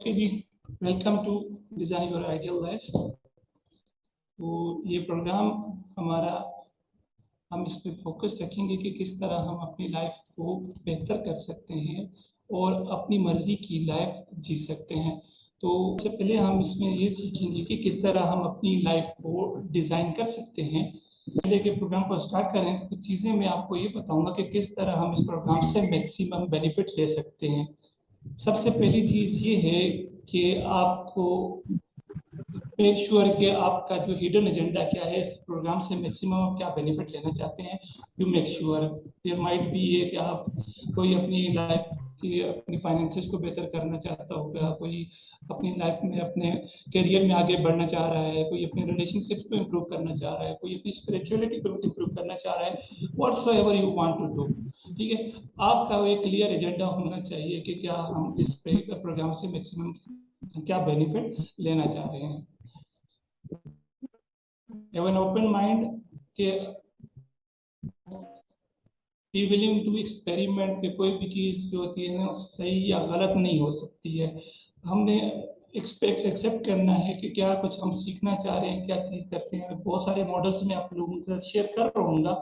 Okay जी, welcome to design your ideal life. तो ये प्रोग्राम हमारा, हम इस पर फोकस रखेंगे कि किस तरह हम अपनी लाइफ को बेहतर कर सकते हैं और अपनी मर्जी की लाइफ जी सकते हैं। तो सबसे पहले हम इसमें ये सीखेंगे कि किस तरह हम अपनी लाइफ को डिज़ाइन कर सकते हैं। पहले के प्रोग्राम को स्टार्ट करें तो कुछ चीज़ें मैं आपको ये बताऊंगा कि किस तरह हम इस प्रोग्राम से मैक्सिमम बेनिफिट ले सकते हैं। सबसे पहली चीज़ ये है कि आपको मेक श्योर कि आपका जो हिडन एजेंडा क्या है, इस प्रोग्राम से मैक्सिमम आप क्या बेनिफिट लेना चाहते हैं। You make sure there might be है कि आप कोई अपनी लाइफ की अपनी फाइनेंसेस को बेहतर करना चाहता होगा, कोई अपनी लाइफ में अपने करियर में आगे बढ़ना चाह रहा है, कोई अपने रिलेशनशिप्स को इम्प्रूव करना चाह रहा है, कोई अपनी स्पिरिचुअलिटी को इम्प्रूव करना चाह रहा है। Whatsoever you want to do, ठीक है। आपका एक क्लियर एजेंडा होना चाहिए कि क्या हम इस प्रोग्राम से मैक्सिमम क्या बेनिफिट लेना चाह रहे हैं। हैव एन ओपन माइंड कि बी विलिंग टू एक्सपेरिमेंट, कि कोई भी चीज़ जो होती है ना सही या गलत नहीं हो सकती है। हमने एक्सेप्ट करना है कि क्या कुछ हम सीखना चाह रहे हैं, क्या चीज़ करते हैं। बहुत सारे मॉडल्स मैं आप लोगों के साथ शेयर कर रहूँगा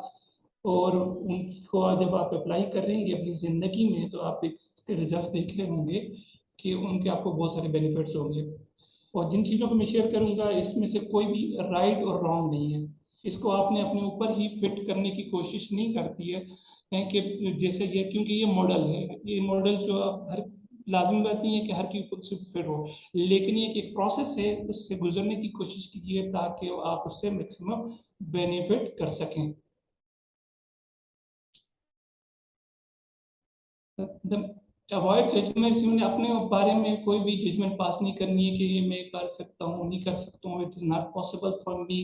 और उनको जब आप अप्लाई करेंगे अपनी ज़िंदगी में तो आप इसके रिजल्ट देख रहे होंगे कि उनके आपको बहुत सारे बेनिफिट्स होंगे। और जिन चीज़ों को मैं शेयर करूंगा इसमें से कोई भी राइट और रॉन्ग नहीं है। इसको आपने अपने ऊपर ही फिट करने की कोशिश नहीं करती है कि जैसे ये, क्योंकि ये मॉडल है, ये मॉडल जो आप हर लाजिम बात नहीं है कि हर की ऊपर से फिट हो, लेकिन ये एक प्रोसेस है, उससे गुजरने की कोशिश कीजिए ताकि आप उससे मैक्सिमम बेनिफिट कर सकें। अवॉइड जजमेंट्स, अपने बारे में कोई भी जजमेंट पास नहीं करनी है कि ये मैं कर सकता हूँ नहीं कर सकता हूँ, it is not possible for me,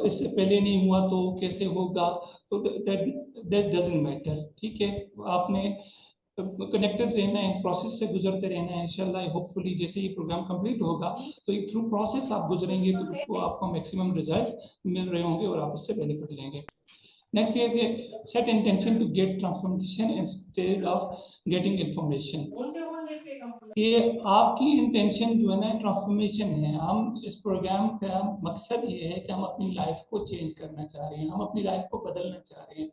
इससे पहले नहीं हुआ तो कैसे होगा। तो दैट दैट डजंट मैटर, ठीक है। आपने कनेक्टेड रहना है, प्रोसेस से गुजरते रहना है। इंशाल्लाह होपफुली जैसे ये प्रोग्राम कंप्लीट होगा तो एक थ्रू प्रोसेस आप गुजरेंगे तो उसको आपको मैक्सिमम रिजल्ट मिल रहे होंगे और आप उससे बेनिफिट लेंगे। नेक्स्ट ये कि set intention to get transformation instead of getting information. ये आपकी इंटेंशन जो है ना ट्रांसफॉर्मेशन है। हम इस प्रोग्राम का मकसद ये है कि हम अपनी लाइफ को चेंज करना चाह रहे हैं, हम अपनी लाइफ को बदलना चाह रहे हैं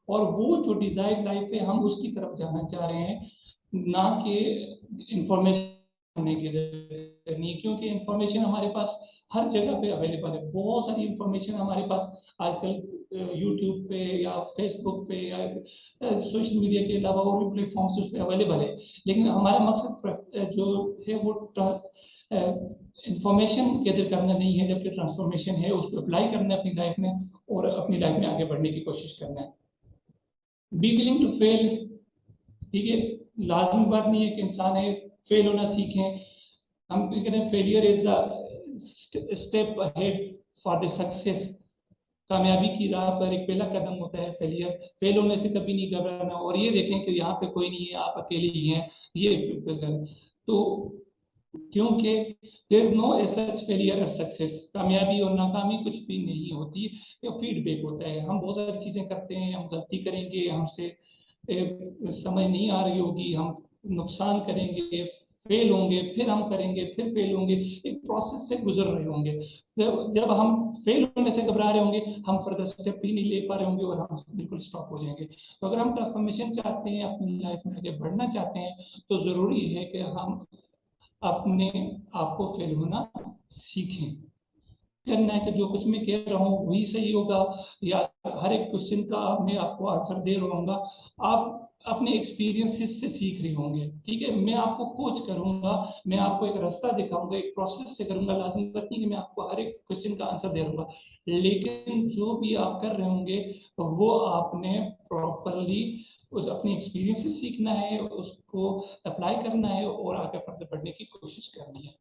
और वो जो डिजायर्ड लाइफ है हम उसकी तरफ जाना चाह रहे हैं, ना कि इंफॉर्मेशन करने की जरूरत नहीं, क्योंकि इंफॉर्मेशन हमारे पास हर जगह पे अवेलेबल है। बहुत सारी इंफॉर्मेशन हमारे पास आजकल यूट्यूब पे या फेसबुक पे या सोशल मीडिया के अलावा और भी प्लेटफॉर्म्स उस पर अवेलेबल है। लेकिन हमारा मकसद जो है वो इंफॉर्मेशन गैदर करना नहीं है, जबकि ट्रांसफॉर्मेशन है उसको अप्लाई करना है अपनी लाइफ में और अपनी लाइफ में आगे बढ़ने की कोशिश करना है। बी विलिंग टू फेल, ठीक है। लाजमी बात नहीं है कि इंसान है फेल होना सीखें। हम कहते हैं failure is the step ahead for the success. कामयाबी की राह पर एक पहला कदम होता है फेलियर। फेल होने से कभी नहीं घबराना और ये देखें कि यहाँ पे कोई नहीं है, आप अकेले ही हैं। ये तो क्योंकि there is no such failure और सक्सेस, कामयाबी और नाकामी कुछ भी नहीं होती, ये फीडबैक होता है। हम बहुत सारी चीजें करते हैं, हम गलती करेंगे, हमसे समझ नहीं आ रही होगी, हम नुकसान करेंगे, फेल होंगे, फिर हम करेंगे, फिर फेल होंगे, एक प्रोसेस से गुजर रहे होंगे। जब हम फेल होने से घबरा रहे होंगे हम फर्दर स्टेप ही नहीं ले पा रहे होंगे और हम बिल्कुल स्टॉप हो जाएंगे। तो अगर हम ट्रांसफॉर्मेशन चाहते हैं, अपनी लाइफ में आगे बढ़ना चाहते हैं, तो जरूरी है कि हम अपने आप को फेल होना सीखें। करना है कि जो कुछ मैं कह रहा हूँ वही सही होगा या हर एक क्वेश्चन का मैं आपको आंसर दे रहा हूँ, आप अपने एक्सपीरियंसेस से सीख रहे होंगे, ठीक है। मैं आपको कोच करूंगा, मैं आपको एक रास्ता दिखाऊंगा, एक प्रोसेस से करूंगा। लाजमी बात नहीं कि मैं आपको हर एक क्वेश्चन का आंसर दे दूंगा, लेकिन जो भी आप कर रहे होंगे वो आपने प्रॉपरली उस अपने एक्सपीरियंस से सीखना है, उसको अप्लाई करना है और आगे फर्दर बढ़ने की कोशिश करनी है।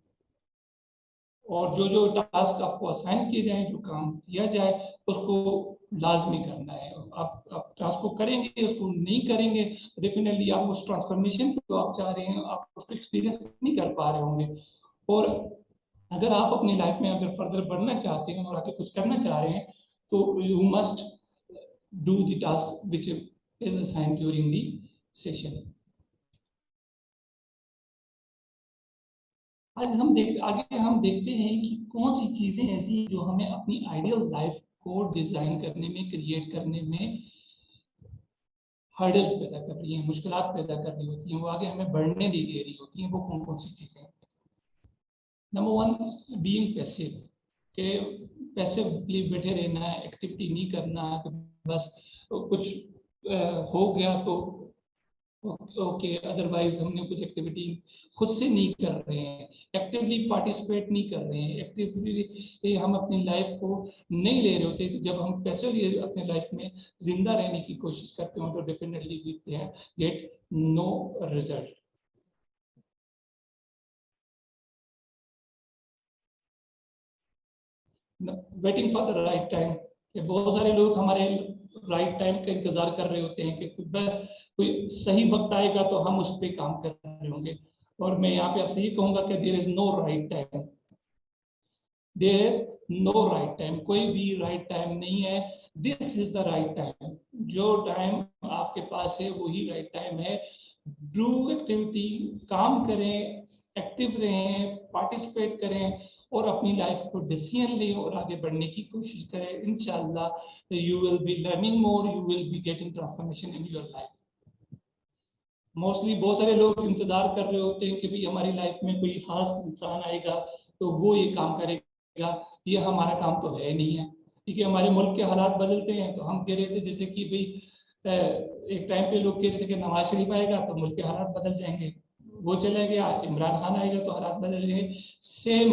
और जो जो टास्क आपको असाइन किए जाए, जो काम दिया जाए, उसको लाजमी करना है। आप टास्क को करेंगे, उसको नहीं करेंगे, डेफिनेटली आप उस ट्रांसफॉर्मेशन जो आप चाह रहे हैं आप उसको एक्सपीरियंस नहीं कर पा रहे होंगे। और अगर आप अपनी लाइफ में अगर फर्दर बढ़ना चाहते हैं और आगे कुछ करना चाह रहे हैं तो you must do the task which is assigned during the session. आज आगे हम देखते हैं कि कौन सी चीजें ऐसी हैं जो हमें अपनी आइडियल लाइफ को डिजाइन करने में, क्रिएट करने में हर्डल्स पैदा कर रही हैं, मुश्किलात पैदा कर रही होती हैं, वो आगे हमें बढ़ने नहीं दे रही होती हैं। वो कौन कौन सी चीजें हैं? नंबर वन, बीइंग पैसिव, के पैसिवली बैठे रहना, एक्टिविटी नहीं करना, बस कुछ हो गया तो ओके, अदरवाइज हमने कुछ एक्टिविटी खुद से नहीं कर रहे हैं, एक्टिवली पार्टिसिपेट नहीं कर रहे हैं, एक्टिवली हम अपनी लाइफ को नहीं ले रहे होते। जब हम पैसिवली अपने लाइफ में जिंदा रहने की कोशिश करते हो तो definitely we get no result. Waiting for the right time, बहुत सारे लोग हमारे राइट टाइम का इंतजार कर रहे होते हैं कि कोई सही वक्त आएगा तो हम उस पर काम कर रहे होंगे। और मैं यहाँ पे आपसे ये कहूंगा कि there is no right time, there is no right time, कोई भी राइट टाइम नहीं है। This is the right time, जो टाइम आपके पास है वही राइट टाइम है। डू एक्टिविटी, काम करें, एक्टिव रहें, पार्टिसिपेट करें और अपनी लाइफ को डिसीजन लें और आगे बढ़ने की कोशिश करें। इंशाल्लाह you will be learning more, you will be getting transformation in your life. Mostly बहुत सारे लोग इंतजार कर रहे होते हैं कि भाई हमारी लाइफ में कोई खास इंसान आएगा तो वो ये काम करेगा। ये हमारा काम तो है नहीं है, क्योंकि हमारे मुल्क के हालात बदलते हैं। तो हम कह रहे थे जैसे कि भाई एक टाइम पे लोग कह रहे थे कि नवाज शरीफ आएगा तो मुल्क के हालात बदल जाएंगे, वो चला गया, इमरान खान आएगा तो हालात बदल जाएंगे। सेम,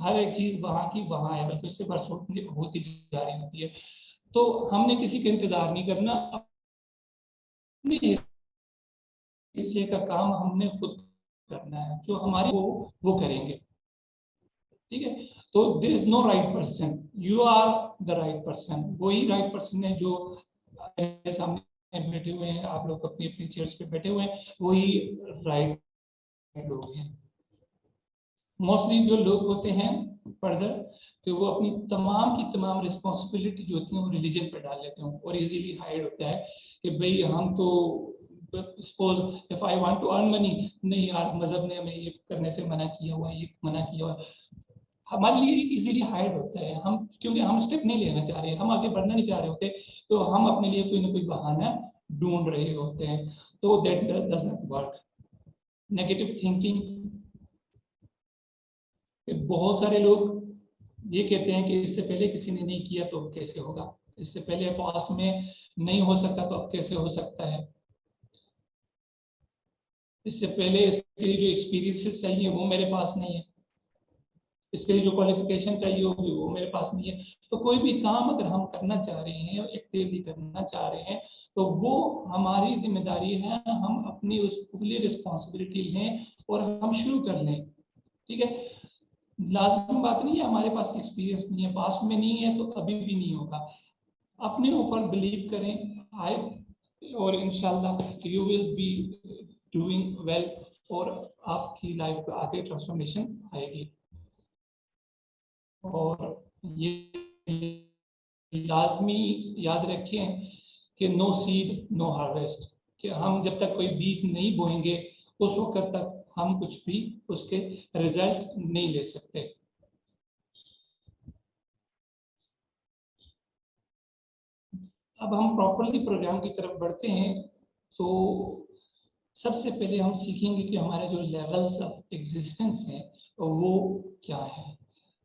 हर एक चीज वहां की वहां है, बल्कि उससे बरसों होती जा रही होती है। तो हमने किसी का इंतजार नहीं करना, अपने हिस्से का काम हमने खुद करना है, जो हमारे वो करेंगे। ठीक है, तो there is no right person, you are the right person. वही राइट पर्सन है जो सामने बैठे हुए हैं, आप लोग अपनी अपनी चेयर्स पे बैठे हुए हैं, वही राइट लोग हैं। मोस्टली जो लोग होते हैं फर्दर कि वो अपनी तमाम की तमाम रिस्पॉन्सिबिलिटी जो होती है वो रिलीजन पे डाल लेते हैं और इजीली हाइड होता है कि भाई हम तो suppose if I want to earn money, नहीं यार मजहब ने हमें ये करने से मना किया हुआ है, ये मना किया हुआ है। हमारे लिए इजीली हाइड होता है, हम क्योंकि हम स्टेप नहीं लेना चाह रहे, हम आगे बढ़ना नहीं चाह रहे होते, तो हम अपने लिए कोई ना कोई बहाना ढूंढ रहे होते हैं। तो that does not work. Negative thinking, बहुत सारे लोग ये कहते हैं कि इससे पहले किसी ने नहीं किया तो कैसे होगा, इससे पहले पास्ट में नहीं हो सका तो अब कैसे हो सकता है, इससे पहले इसके लिए जो एक्सपीरियंसेस चाहिए वो मेरे पास नहीं है, इसके लिए जो क्वालिफिकेशन चाहिए होगी वो मेरे पास नहीं है। तो कोई भी काम अगर हम करना चाह रहे हैं, एक्टिवली करना चाह रहे हैं, तो वो हमारी जिम्मेदारी है, हम अपनी उस पूरी रिस्पॉन्सिबिलिटी लें और हम शुरू कर लें। ठीक है, लाजमी बात नहीं है हमारे पास एक्सपीरियंस नहीं है, पास में नहीं है तो अभी भी नहीं होगा। अपने ऊपर बिलीव करें, आए और इंशाल्लाह you will be doing well और आपकी लाइफ में आगे ट्रांसफॉर्मेशन आएगी। और ये लाजमी याद रखें कि नो सीड नो हार्वेस्ट, कि हम जब तक कोई बीज नहीं बोएंगे उस वक्त तक हम कुछ भी उसके रिजल्ट नहीं ले सकते। अब हम प्रॉपरली प्रोग्राम की तरफ बढ़ते हैं। तो सबसे पहले हम सीखेंगे कि हमारे जो लेवल्स ऑफ एग्जिस्टेंस हैं वो क्या है।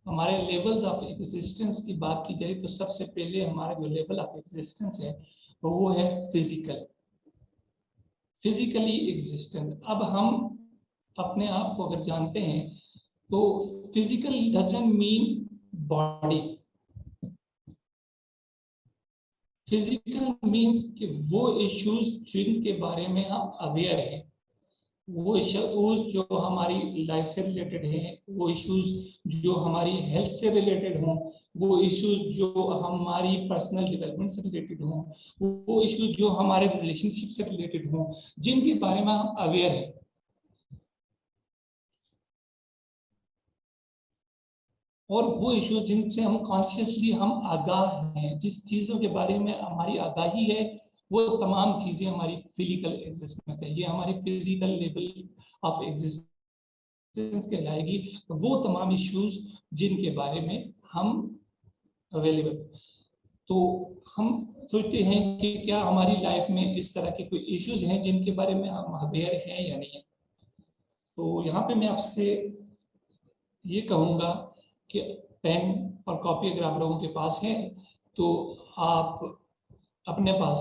हमारे लेवल्स ऑफ एग्जिस्टेंस की बात की जाए तो सबसे पहले हमारा जो लेवल ऑफ एग्जिस्टेंस है वो है फिजिकली एग्जिस्टेंस। अब हम अपने आप को अगर जानते हैं तो physical doesn't mean body, physical means कि वो इश्यूज जिनके बारे में हम अवेयर हैं, वो इश्यूज जो हमारी लाइफ से रिलेटेड हैं, वो इश्यूज जो हमारी हेल्थ से रिलेटेड हों, वो इश्यूज जो हमारी पर्सनल डेवलपमेंट से रिलेटेड हों, वो इश्यूज जो हमारे रिलेशनशिप से रिलेटेड हों, जिनके बारे में हम अवेयर हैं, और वो इश्यूज जिनसे हम कॉन्शियसली हम आगाह हैं, जिस चीज़ों के बारे में हमारी आगाही है, वो तमाम चीज़ें हमारी फिजिकल एग्जिस्टेंस है। ये हमारी physical level of existence sense कहलाएगी वो तमाम इश्यूज जिनके बारे में हम अवेलेबल। तो हम सोचते हैं कि क्या हमारी लाइफ में इस तरह के कोई इश्यूज हैं जिनके बारे में हम अवेयर हैं या नहीं है। तो यहाँ पे मैं आपसे ये कहूँगा कि पेन और कॉपी अगर आप लोगों के पास है तो आप अपने पास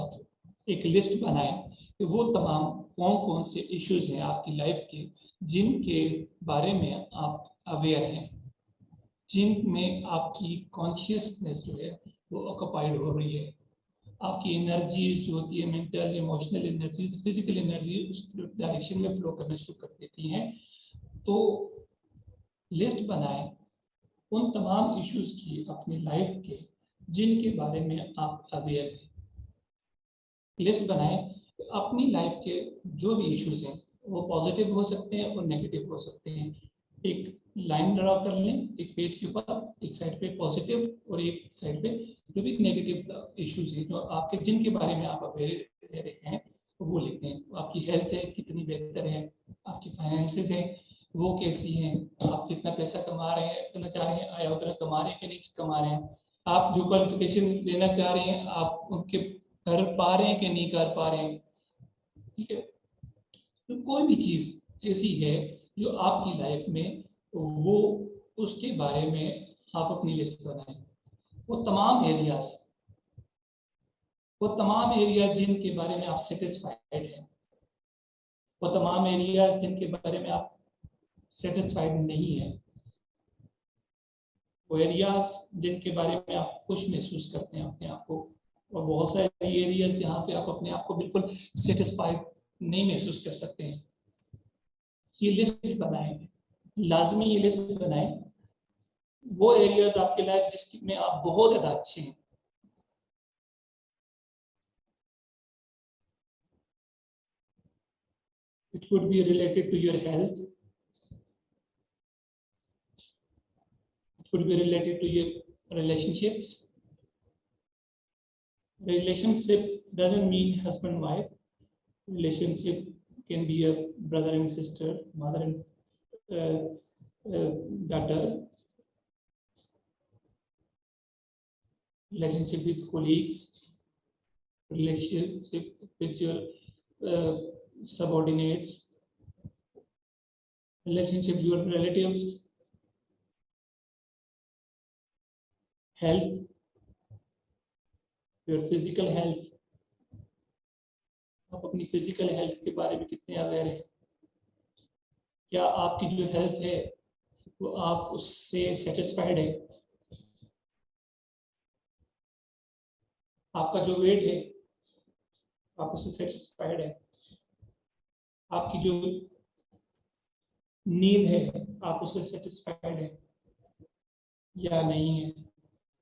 एक लिस्ट बनाएं कि वो तमाम कौन कौन से इश्यूज हैं आपकी लाइफ के जिनके बारे में आप अवेयर हैं, जिनमें आपकी कॉन्शियसनेस जो है वो ऑक्युपाइड हो रही है। आपकी एनर्जीज जो होती है, mental emotional energy, physical energy उस डायरेक्शन में फ्लो करना शुरू कर देती हैं। तो लिस्ट बनाएं उन तमाम इश्यूज की अपनी लाइफ के जिनके बारे में आप अवेयर हैं। लिस्ट बनाएं अपनी लाइफ के जो भी इश्यूज हैं वो पॉजिटिव हो सकते हैं और नेगेटिव हो सकते हैं। एक लाइन ड्रॉ कर लें एक पेज के ऊपर, एक साइड पे पॉजिटिव और एक साइड पे जो भी नेगेटिव इश्यूज हैं जो आपके जिनके बारे में आप अवेयर हैं वो लिखते हैं। आपकी हेल्थ है कितनी बेहतर है, आपकी फाइनेंसेस है वो कैसी हैं, आप कितना पैसा कमा रहे हैं, करना चाह रहे हैं, आया उतना कमा रहे हैं कि नहीं कमा रहे हैं, आप जो क्वालिफिकेशन लेना चाह रहे हैं आप उनके कर पा रहे हैं कि नहीं कर पा रहे हैं। ठीक है, तो कोई भी चीज ऐसी है जो आपकी लाइफ में वो उसके बारे में आप अपनी लिस्ट बनाएं। वो तमाम एरियाज वो तमाम एरिया जिनके बारे में आप सेटिस्फाइड हैं, वो तमाम एरिया जिनके बारे में आप सेटिस्फाइड नहीं है, वो एरियाज जिनके बारे में आप खुश महसूस करते हैं अपने आप को, और बहुत सारे एरियाज जहाँ पे आप अपने आप को बिल्कुल सेटिस्फाइड नहीं महसूस कर सकते हैं। ये लिस्ट बनाएं, लाजमी ये लिस्ट बनाएं वो एरियाज आपके लाइफ जिसमें आप बहुत ज्यादा अच्छे हैं। It could be related to your health, it could be related to your relationships. Relationship doesn't mean husband wife. Relationship can be a brother and sister, mother and daughter. Relationship with colleagues, relationship with your uh, subordinates, relationship with your relatives, health, your physical health. आप अपनी physical health के बारे में कितने aware हैं? क्या आपकी जो हेल्थ है वो आप उससे सेटिस्फाइड है? आपका जो वेट है आप उससे सेटिस्फाइड है? आपकी जो नींद है आप उससे सेटिस्फाइड है या नहीं है?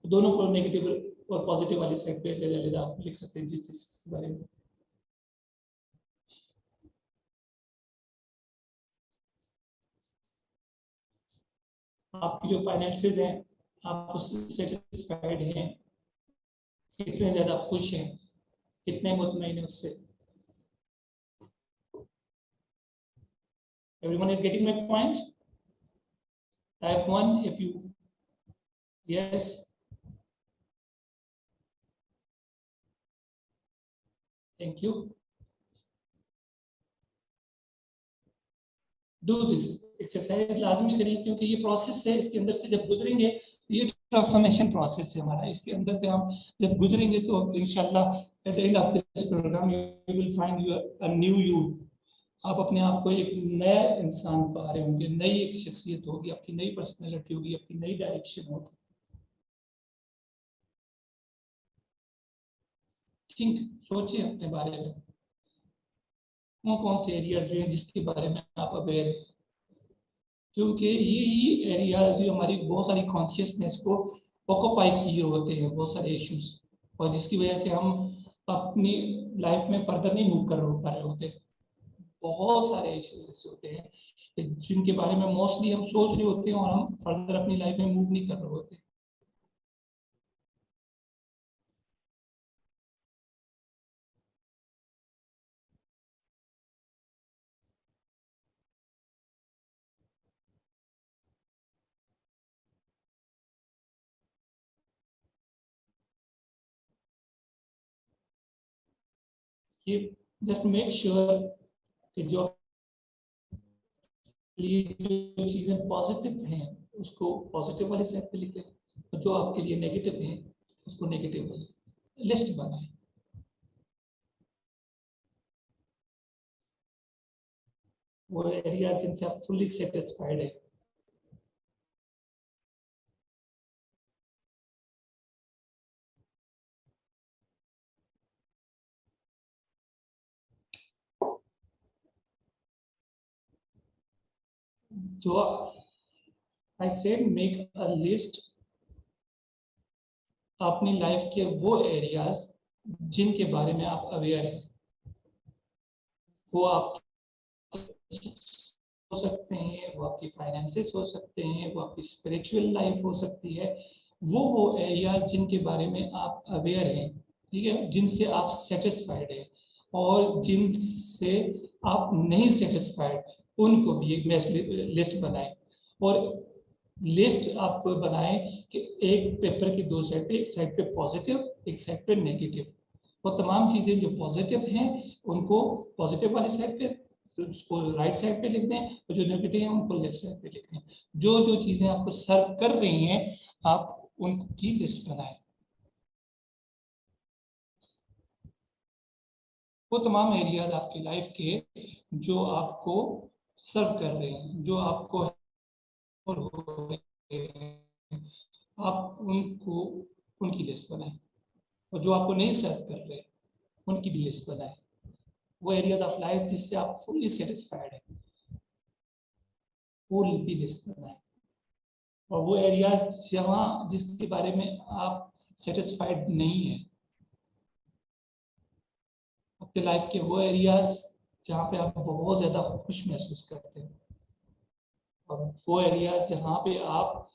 दोनों को नेगेटिव और पॉजिटिव वाली साइड पे ले आप लिख सकते हैं जिस चीज के बारे में। आपकी जो फाइनेंसेस हैं आप उससे सेटिस्फाइड हैं, कितने ज्यादा खुश हैं, कितने मुतमईन हैं उससे? Everyone is getting my point? Type 1 if you yes. Thank you. Do this exercise लाजमी करें क्योंकि ये प्रोसेस है, इसके अंदर से जब गुजरेंगे ये ट्रांसफॉर्मेशन प्रोसेस है हमारा, इसके अंदर से हम जब गुजरेंगे तो इंशाल्लाह at the end of this program you will find you a new you. आप अपने आप को एक नया इंसान पा रहे होंगे, नई एक शख्सियत होगी, आपकी नई पर्सनैलिटी होगी, आपकी नई डायरेक्शन होगी। थिंक, सोचिए अपने बारे में कौन कौन से एरियाज जो है जिसके बारे में आप अवेयर हैं, क्योंकि यही एरिया जो हमारी बहुत सारी कॉन्शियसनेस को ऑक्यूपाई किए होते हैं, बहुत सारे इश्यूज, और जिसकी वजह से हम अपनी लाइफ में फर्दर नहीं मूव कर पा रहे होते। बहुत सारे इश्यूज ऐसे होते हैं कि जिनके बारे में मोस्टली हम सोच रहे होते हैं और हम फर्दर अपनी लाइफ में मूव नहीं कर रहे होते। ये जस्ट मेक श्योर कि जो लिए जो चीजें पॉजिटिव हैं उसको पॉजिटिव वाली साइड पे लिखें, और जो आपके लिए नेगेटिव है उसको नेगेटिव वाली लिस्ट बनाएं। वो एरिया जिनसे आप फुल्ली सेटिस्फाइड है। जो I said make a list अपनी लाइफ के वो एरियाज जिनके बारे में आप अवेयर हैं। वो आप हो सकते हैं, वो आपकी फाइनेंसेस हो सकते हैं, वो आपकी स्पिरिचुअल लाइफ हो सकती है। वो एरिया जिनके बारे में आप अवेयर हैं, ठीक है, जिनसे आप सेटिस्फाइड हैं, और जिनसे आप नहीं सेटिस्फाइड, उनको भी एक लिस्ट बनाएं। और लिस्ट आप बनाएं कि एक पेपर की दो साइड पे, एक साइड पे पॉजिटिव, एक साइड पे नेगेटिव। वो तमाम चीजें जो पॉजिटिव हैं उनको पॉजिटिव वाली साइड पे, उसको राइट साइड पे लिख दें, और जो नेगेटिव है उनको लेफ्ट साइड पे लिख दें। जो जो चीजें आपको सर्व कर रही हैं आप उनकी लिस्ट बनाएं। वो तमाम एरियाज आपकी लाइफ के जो आपको सर्व कर रहे हैं, जो आपको हो रहे हैं, आप उनको उनकी लिस्ट बनाएं। और जो आपको नहीं सर्व कर रहे उनकी भी लिस्ट बनाएं। वो एरियाज ऑफ लाइफ जिससे आप फुल्ली सेटिस्फाइड है, वो भी लिस्ट बनाएं। और वो एरिया जहाँ जिसके बारे में आप सेटिस्फाइड नहीं है, अपने लाइफ के वो एरियाज जहाँ पे आप बहुत ज्यादा खुश महसूस करते हैं, और वो एरिया जहाँ पे आप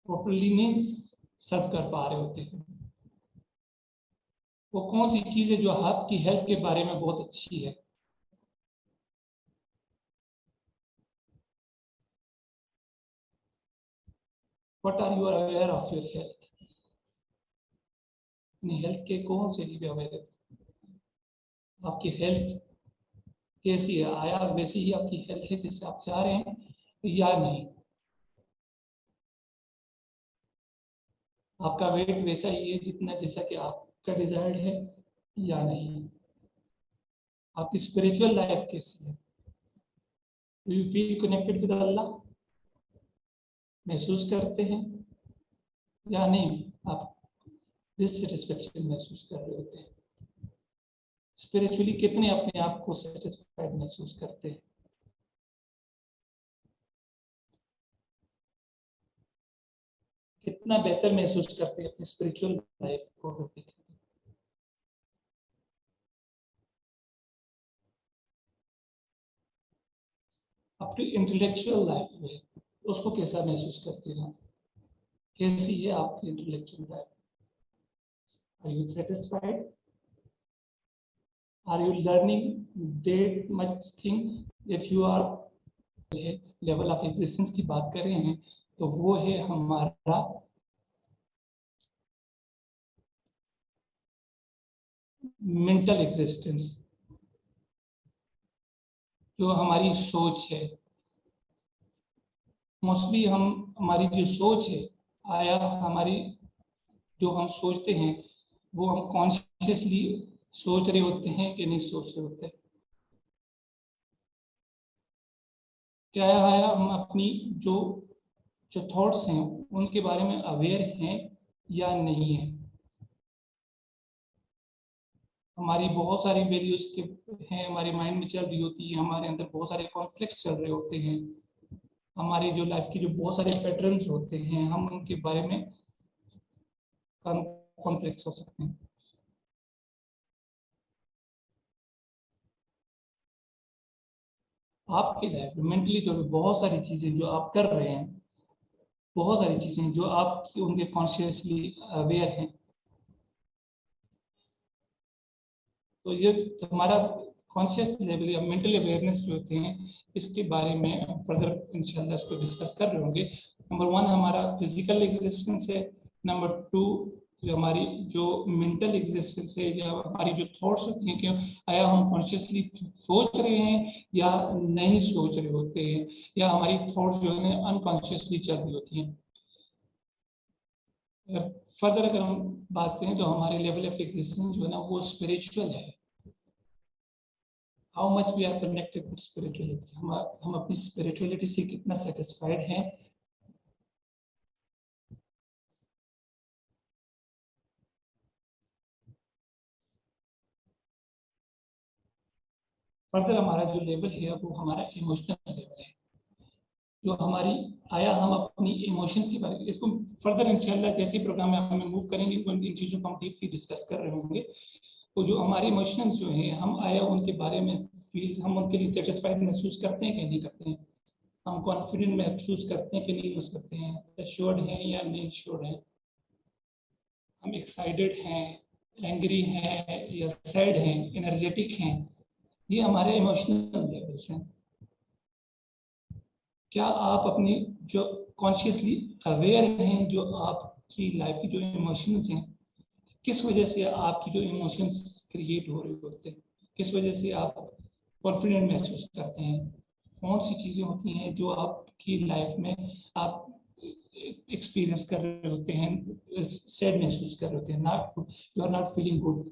प्रॉपरली नहीं सर्व कर पा रहे होते हैं। वो कौन सी चीज है जो आपकी हेल्थ के बारे में बहुत अच्छी है। What are you aware of your health? अपनी हेल्थ के कौन से लिए अवेयर है? आपकी हेल्थ कैसी है? आया वैसी ही आपकी हेल्थ है जिससे आप चाह रहे हैं या नहीं? आपका वेट वैसा ही है जितना जैसा कि आपका डिजायर्ड है या नहीं? आपकी स्पिरिचुअल लाइफ कैसी है? Do you feel connected with Allah? महसूस करते हैं या नहीं? आप डिससेटिस्फेक्शन महसूस कर रहे होते हैं? स्पिरिचुअली कितने अपने आप को सेटिस्फाइड महसूस करते हैं? कितना बेहतर महसूस करते हैं अपनी स्पिरिचुअल लाइफ को देखें? अपनी इंटेलेक्चुअल लाइफ में उसको कैसा महसूस करते हैं? कैसी है आपकी intellectual life? Are you satisfied? Are you learning that much thing that you are level of existence की बात कर रहे हैं, तो वो है हमारा मेंटल एग्जिस्टेंस, जो हमारी सोच है। मोस्टली हम हमारी जो सोच है, आया हमारी जो हम सोचते हैं वो हम कॉन्शियसली सोच रहे होते हैं कि नहीं सोच रहे होते? क्या आया हम अपनी जो जो थॉट्स हैं उनके बारे में अवेयर हैं या नहीं है? हमारी बहुत सारी वैल्यूज के हैं हमारे माइंड में चल रही होती है, हमारे अंदर बहुत सारे कॉन्फ्लिक्ट्स चल रहे होते हैं, हमारे जो लाइफ की जो बहुत सारे पैटर्न्स होते हैं, हम उनके बारे में कॉन्फ्लिक्ट्स हो सकते हैं। आपके लाइफ में मेंटली तो बहुत सारी चीजें जो आप कर रहे हैं, बहुत सारी चीजें जो आप उनके कॉन्शियसली अवेयर हैं। तो ये हमारा कॉन्शियस लेवल या मेंटल अवेयरनेस जो होते हैं, इसके बारे में फर्दर इंशाल्लाह इसको डिस्कस कर रहे होंगे। नंबर 1 हमारा फिजिकल एग्जिस्टेंस है, नंबर 2 जो हमारी जो मेंटल एग्जिस्टेंस है या हमारी जो थॉट्स होती हैं कि आया हम कॉन्शियसली सोच रहे हैं या नहीं सोच रहे होते हैं, या हमारी थॉट्स जो है अनकॉन्शियसली चल रही होती हैं। फर्दर अगर हम बात करें तो हमारे लेवल ऑफ एग्जिस्टेंस जो है ना वो स्पिरिचुअल है। How much we are connected with spirituality, हम अपनी स्पिरिचुअलिटी से कितना सेटिस्फाइड हैं। फर्दर हमारा जो लेवल है वो हमारा इमोशनल लेवल है, जो हमारी आया हम अपनी इमोशंस के बारे में, इसको फर्दर इंशाल्लाह जैसे प्रोग्राम में हम मूव करेंगे इन चीज़ों को हम डीपली डिस्कस कर रहे होंगे। तो जो हमारे इमोशंस जो हैं हम आया उनके बारे में फील, हम उनके लिए सेटिस्फाइड महसूस करते हैं कि नहीं करते हैं, हम कॉन्फिडेंट महसूस करते हैं कि नहीं महसूस करते हैं, एश्योर्ड हैं या नहीं एश्योर्ड हैं, हम एक्साइटेड हैं, एंग्री हैं या सैड हैं, एनर्जेटिक हैं। ये हमारे इमोशनल लेवल्स हैं। क्या आप अपनी जो कॉन्शियसली अवेयर हैं जो आपकी लाइफ की जो इमोशंस हैं, किस वजह से आपकी जो इमोशंस क्रिएट हो रहे होते हैं, किस वजह से आप कॉन्फिडेंट महसूस करते हैं, कौन सी चीज़ें होती हैं जो आपकी लाइफ में आप एक्सपीरियंस कर रहे होते हैं, सैड महसूस कर रहे होते हैं, not you are not feeling good,